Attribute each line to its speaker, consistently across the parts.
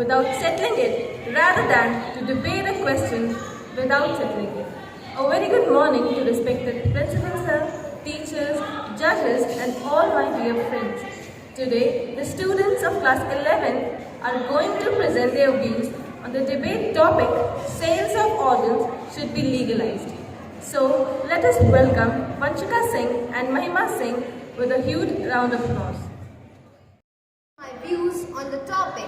Speaker 1: without settling it rather than to debate a question without settling it. A very good morning to respected principal sir, teachers, judges and all my dear friends. Today, the students of class 11 are going to present their views on the debate topic, sales of organs should be legalized. So, let us welcome Vanshika Singh and Mahima Singh with a huge round of applause.
Speaker 2: My views on the topic,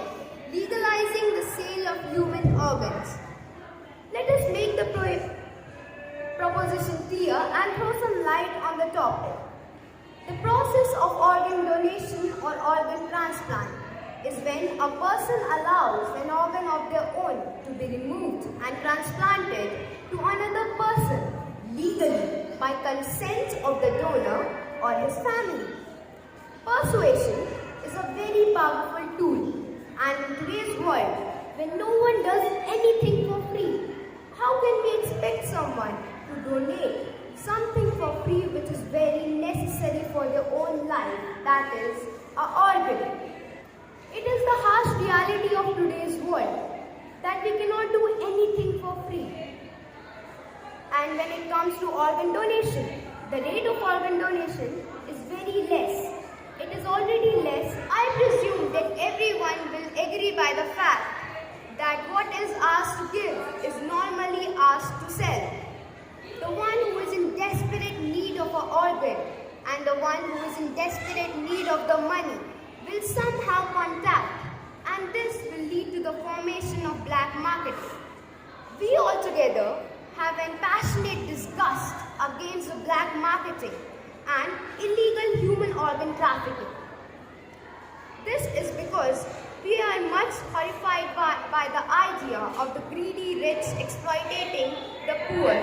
Speaker 2: legalizing the sale of human organs. Let us make the proposition clear and throw some light on the topic. The process of organ donation or organ transplant is when a person allows an organ of their own to be removed and transplanted to another person legally by consent of the donor or his family. Persuasion is a very powerful tool, and in today's world, when no one does anything for free, how can we expect someone to donate something for free which is very necessary for their own life, that is, an organ? It is the harsh reality of today's world that we cannot do anything for free. And when it comes to organ donation, the rate of organ donation is very less. It is already less. I presume that everyone will agree by the fact that what is asked to give is normally asked to sell. The one who is in desperate need of an organ and the one who is in desperate need of the money will somehow contact, and this will lead to the formation of black marketing. We altogether have an passionate disgust against the black marketing and illegal human organ trafficking. This is because we are much horrified by the idea of the greedy rich exploiting the poor.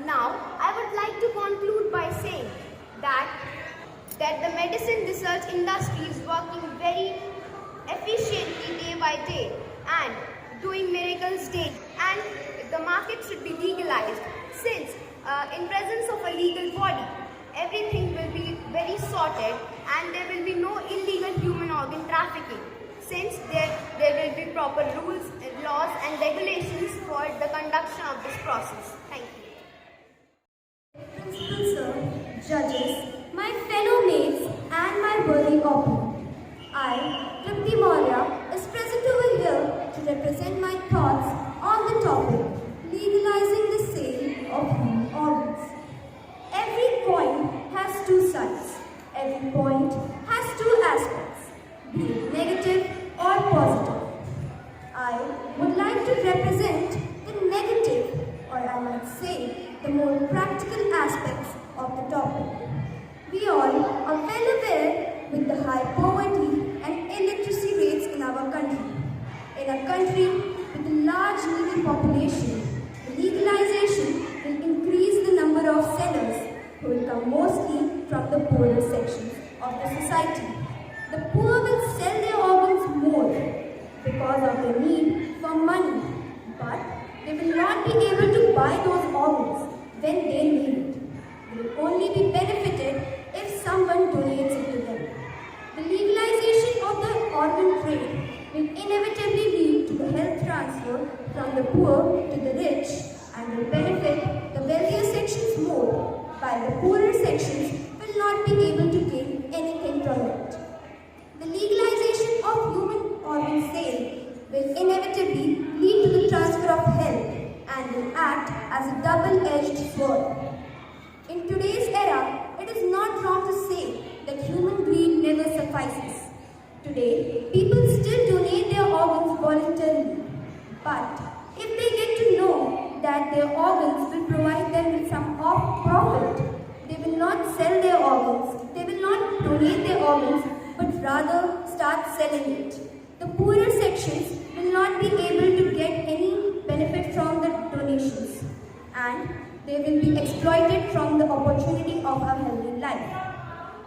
Speaker 2: Now, I would like to conclude by saying that the medicine research industry is working very efficiently day by day and doing miracles daily, and the market should be legalized since in presence of a legal body, everything will be very sorted and there will be no illegal human organ trafficking, since there will be proper rules, laws and regulations for the conduction of this process. Thank you.
Speaker 3: Principal sir, judges, my fellow mates and my worthy opponent. I, Tripti Maurya, is present over here to represent my thoughts on the topic, legalizing the sale of human organs. Every coin has two sides. Every point has two aspects, be it negative or positive. I would like to represent the negative, or I might say, the more practical aspects of the topic. We all are well aware with the high poverty and illiteracy rates in our country. In a country with a large needy population, the legalization will increase the number of sellers who will come mostly from the poorer sections of the society. The poor will sell their organs more because of their need for money, but they will not be able to buy those organs when they need it. They will only be benefited if someone donates it to them. The legalization of the organ trade will inevitably lead to the health transfer from the poor to the rich and will benefit the wealthier sections more, while the poorer sections will not be able to gain anything from it. The legalization of human organ sale will inevitably lead to the transfer of health and will act as a double-edged sword. In today's era, it is not wrong to say that human greed never suffices. Today, people still donate their organs voluntarily, but if they get to know that their organs will provide them with some profit, they will not sell their organs, they will not donate their organs, but rather start selling it. The poorer sections will not be able to get any benefit from the donations, and they will be exploited from the opportunity of a healthy life.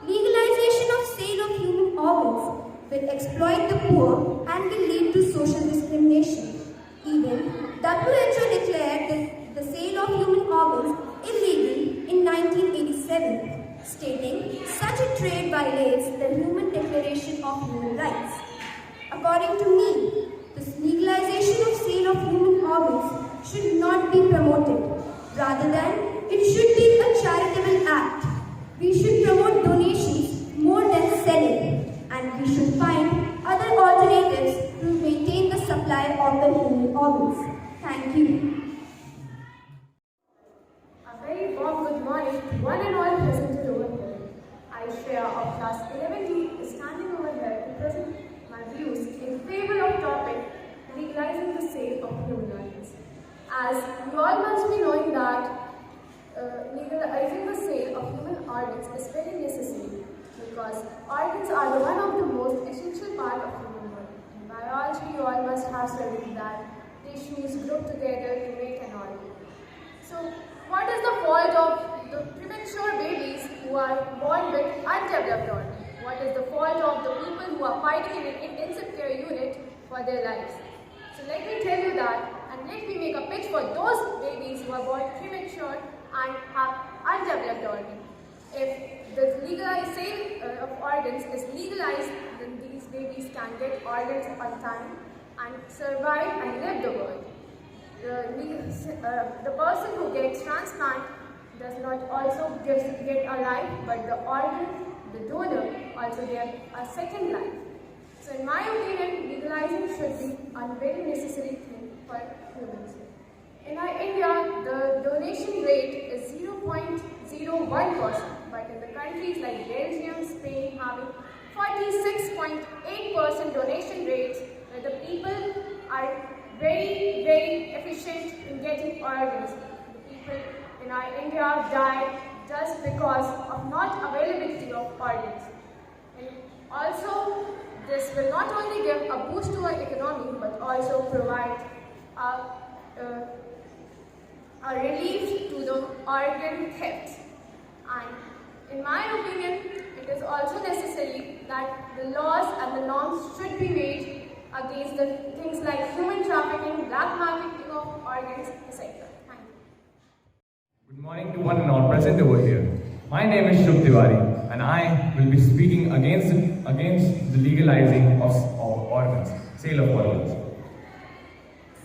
Speaker 3: Legalization of sale of human organs will exploit the poor and will lead to social discrimination. Even WHO declared the sale of human organs illegal in 1987, stating such a trade violates the Human Declaration of Human Rights. According to me, the legalization of sale of human organs should not be promoted. Rather than, it should be a charitable act. We should promote donations more than selling, and we should find other alternatives to maintain the supply of the human organs. Thank you.
Speaker 1: A very warm good morning to one and all present over here. I, Shreya of class 11D, is standing over here to present my views in favor of topic legalizing the sale of human organs. As you all must be knowing that legalizing the sale of human organs is very necessary because organs are one of the most essential part of human body. In biology, you all must have studied that tissues group together to make an organ. So, what is the fault of the premature babies who are born with undeveloped organs? What is the fault of the people who are fighting in an intensive care unit for their lives? So let me tell you that, and let me make a pitch for those babies who are born premature and have undeveloped organs. If the legalized sale of organs is legalized, then these babies can get organs on time and survive and live the world. The person who gets transplant does not also get a life, but the organ, the donor, also get a second life. So in my opinion, legalizing should be a very necessary thing for humans. In our India, the donation rate is 0.01%, but in the countries like Belgium, Spain having 46.8% donation rates, where the people are very, very efficient in getting organs. The people in our India die just because of not availability of organs. And also, this will not only give a boost to our economy, but also provide a relief to the organ theft. And in my opinion, it is also necessary that the laws and the norms should be made against the things like human trafficking, black marketing of organs, etc. Thank you.
Speaker 4: Good morning to one and all present over here. My name is Shubh Tiwari, and I will be speaking against the legalizing of organs, sale of organs.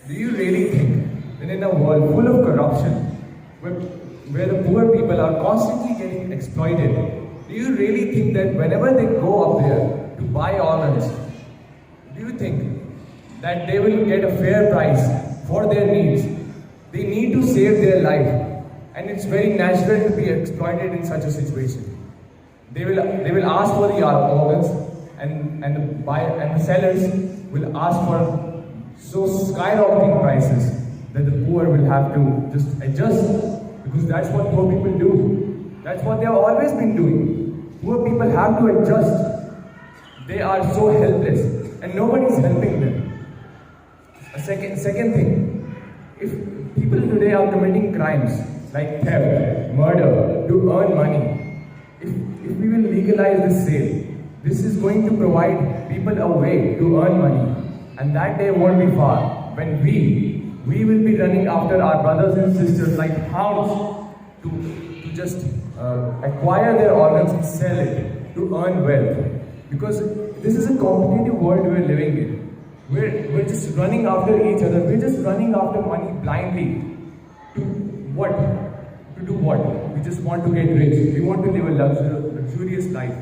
Speaker 4: Do you really think that in a world full of corruption, where the poor people are constantly getting exploited, do you really think that whenever they go up there to buy organs, do you think that they will get a fair price for their needs? They need to save their life, and it's very natural to be exploited in such a situation. They will ask for the organs, and the sellers will ask for so skyrocketing prices that the poor will have to just adjust, because that's what poor people do. That's what they have always been doing. Poor people have to adjust. They are so helpless, and nobody is helping them. A second thing, if people today are committing crimes like theft, murder, to earn money, if we will legalize this sale, this is going to provide people a way to earn money, and that day won't be far when we will be running after our brothers and sisters like hounds to just acquire their organs and sell it to earn wealth. Because this is a competitive world we're living in. We're just running after each other. We're just running after money blindly. To what? To do what? We just want to get rich. We want to live a luxurious life.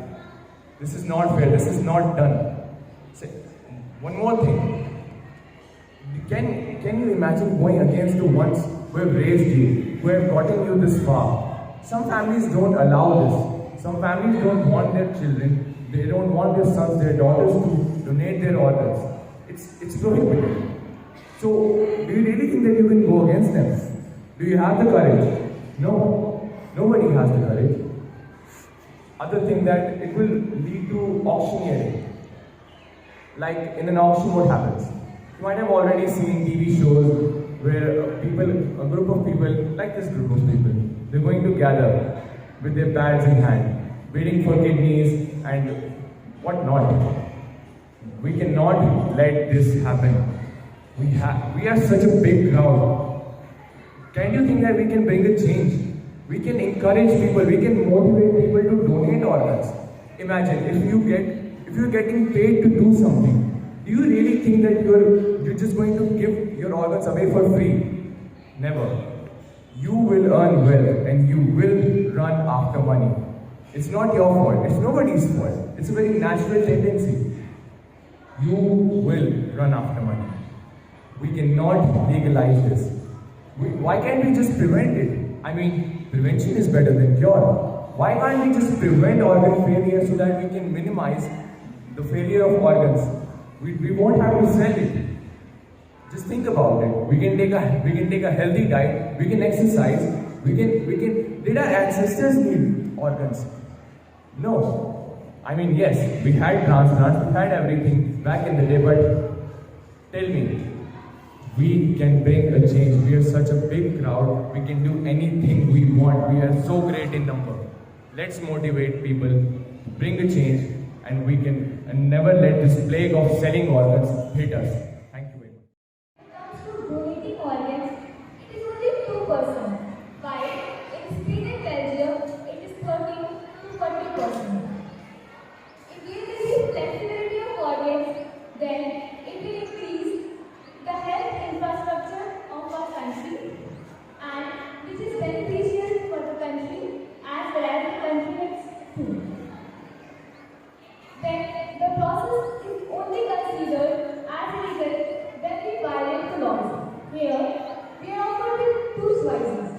Speaker 4: This is not fair. This is not done. One more thing. Can you imagine going against the ones who have raised you, who have gotten you this far? Some families don't allow this. Some families don't want their children, they don't want their sons, their daughters to donate their organs. It's prohibited. So, do you really think that you can go against them? Do you have the courage? No. Nobody has the courage. Other thing that it will lead to auctioneering. Like in an auction, what happens? You might have already seen TV shows where a group of people, like this group of people, they're going to gather with their pads in hand, waiting for kidneys and whatnot. We cannot let this happen. We are such a big crowd. Can you think that we can bring a change? We can encourage people, we can motivate people to donate organs. Imagine if you're getting paid to do something, Do you really think that you're just going to give your organs away for free? Never. You will earn wealth and you will run after money. It's not your fault. It's nobody's fault. It's a very natural tendency. You will run after money. We cannot legalize this. Why can't we just prevent it? I mean, prevention is better than cure. Why can't we just prevent organ failure so that we can minimize the failure of organs? We won't have to sell it. Just think about it. We can take a healthy diet. We can exercise. Did our ancestors need organs? No. I mean, yes, we had transplants, we had everything back in the day, but tell me, we can bring a change. We are such a big crowd. We can do anything we want. We are so great in number. Let's motivate people, bring a change, and we can never let this plague of selling organs hit us. Thank you very much.
Speaker 3: When it comes to donating organs, it is only 2%, while in Spain and Belgium, it is 30 to 40%. If we receive flexibility of organs, then it will increase the health infrastructure of our country, and which is beneficial for the country as well as the countrymen too. Then the process is only considered as illegal when we violate the laws. Here, we are offered with two choices.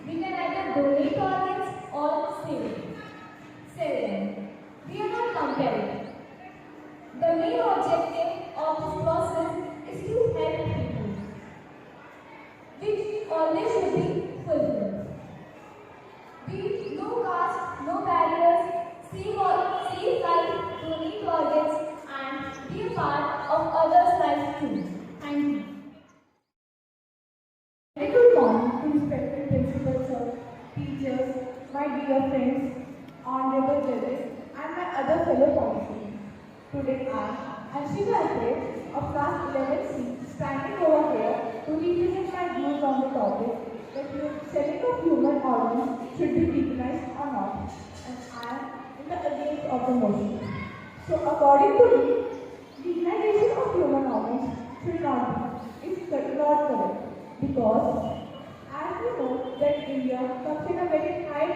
Speaker 3: We can either donate organs or sell them. We are not compelled. The main objective of this process is to help people, which always should be fulfilled. No caste, no barriers, save life, donate organs, and be a part of others' life too. Thank you.
Speaker 5: Very good morning to respected principal sir, teachers, my dear friends, honorable judges, and my other fellow policymakers. Today I, Anshika Akre of class 11C, standing over here to represent my views on the topic that selling of human organs should be legalized or not, and I am in the against of the motion. So according to me, legalization of human organs should not be. It's not correct. Because as we know that India comes in a very high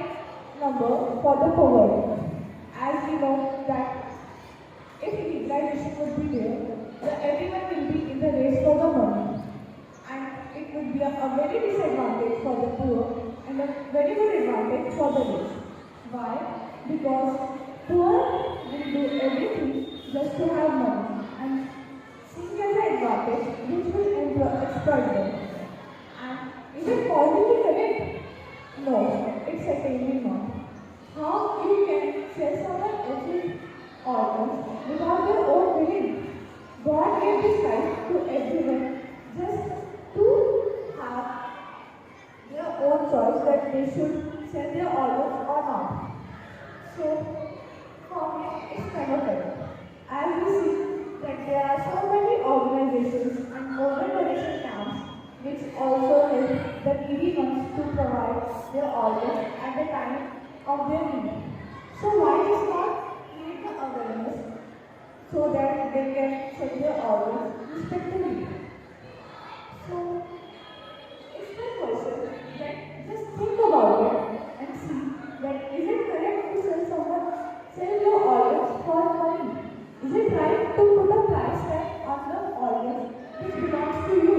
Speaker 5: number for the poverty. As we know that if legalization would be there, everyone will be in the race for the money. And it would be a very disadvantage for the poor and a very good advantage for the rich. Why? Because poor will do everything just to have money and seeing as an advantage which will exploit them. Is it possibly correct? No, it's certainly not. How you can sell someone else's organs without their own willing? God gave this right to everyone just to have their own choice that they should sell their organs or not. So, for me, it's never correct. As we see that there are so many organizations and organ donation camps which also help the needy ones to provide their organs at the time of their need. So why is not create the awareness so that they can sell their organs respectively? So it's the question that just think about it and see that is it correct to sell your organs for money? Is it right to put a price tag on the organs which belongs to you?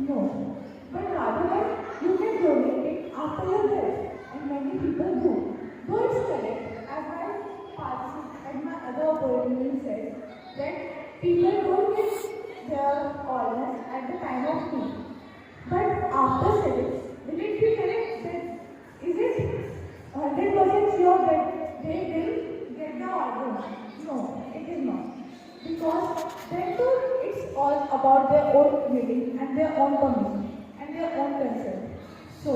Speaker 5: No, but rather than you can donate it after your death, and many people do. Though it's correct, as my other opponent said, that people don't get their organs at the time of need. But after selling, will it be correct that is it 100% sure that they will get the organs? No, it is not. Because then too, it's all about their own willing and their own permission and their own consent. So,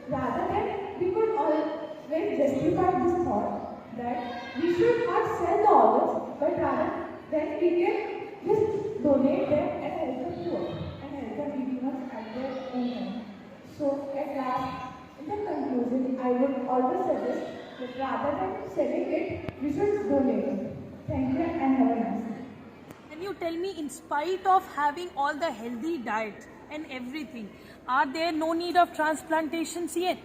Speaker 5: rather than we could always justify this thought that we should not sell the organs, but rather then we can just donate them and help the poor and help the needy ones at their own time. So, at last, in the conclusion, I would always suggest that rather than selling it, we should donate it. Thank you and have a nice day.
Speaker 6: tell me, in spite of having all the healthy diet and everything, are there no need of transplantations yet?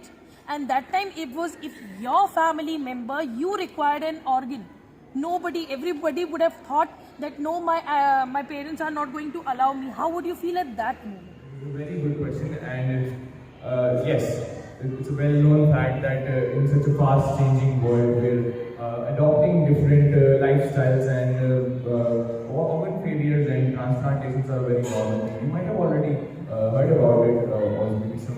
Speaker 6: And that time it was, if your family member, you required an organ, everybody would have thought that no, my parents are not going to allow me. How would you feel at that moment?
Speaker 4: Very good question, and yes, it's a well-known fact that in such a fast-changing world, we're adopting different lifestyles, and organ failures and transplantations are a very common thing. You might have already heard about it, or maybe some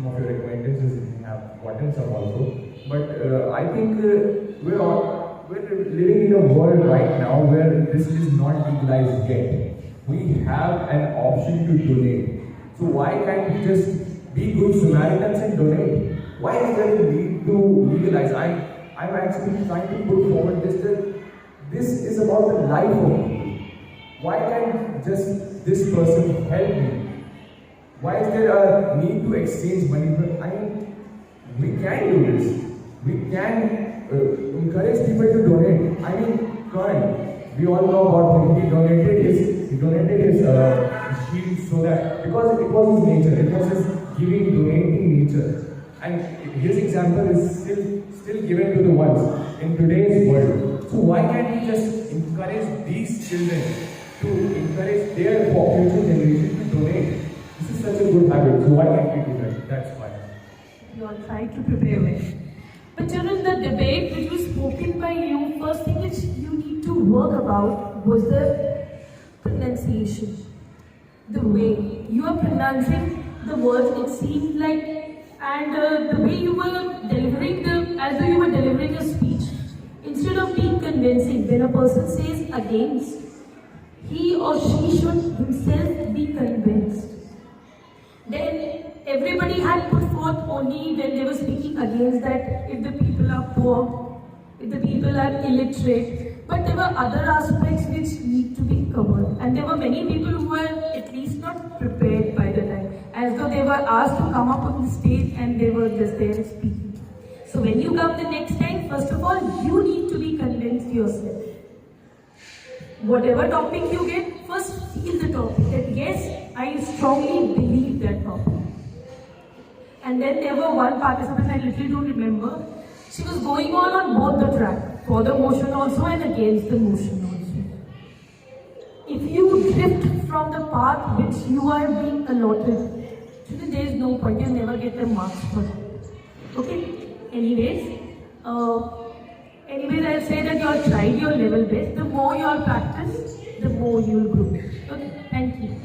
Speaker 4: of your acquaintances have gotten some also. But I think we're living in a world right now where this is not legalized yet. We have an option to donate. So why can't we just be good Samaritans and donate? Why is there a need to legalize? I'm actually trying to put forward this is about the life of people. Why can't just this person help me? Why is there a need to exchange money? I mean, we can do this. We can encourage people to donate. I mean, Cohen, we all know about him. He donated his shield so that, because it was his nature, it was his donating nature. And his example is still given to the ones in today's world. So why can't we just encourage these children to encourage their future generation to donate? This is such a good habit, so why can't we do that? That's why.
Speaker 6: You all try to prepare it. But children, the debate which was spoken by you, first thing which you need to work about was the pronunciation. The way you are pronouncing the words, it seemed like, and the way you were delivering as though you were delivering a speech. Instead of being convincing, when a person says against, he or she should himself be convinced. Then everybody had put forth only when they were speaking against that, if the people are poor, if the people are illiterate, but there were other aspects which need to be covered. And there were many people who were at least not prepared by the time, as though they were asked to come up on the stage and they were just there speaking. So when you come the next time, first of all, you need to be convinced yourself. Whatever topic you get, first feel the topic, that yes, I strongly believe that topic. And then there were one participant, I literally don't remember, she was going on both the track, for the motion also and against the motion also. If you drift from the path which you are being allotted, actually there is no point, you'll never get the marks for it. Okay? Anyways, I'll say that you all tried your level best. The more you all practice, the more you will grow. Okay? Thank you.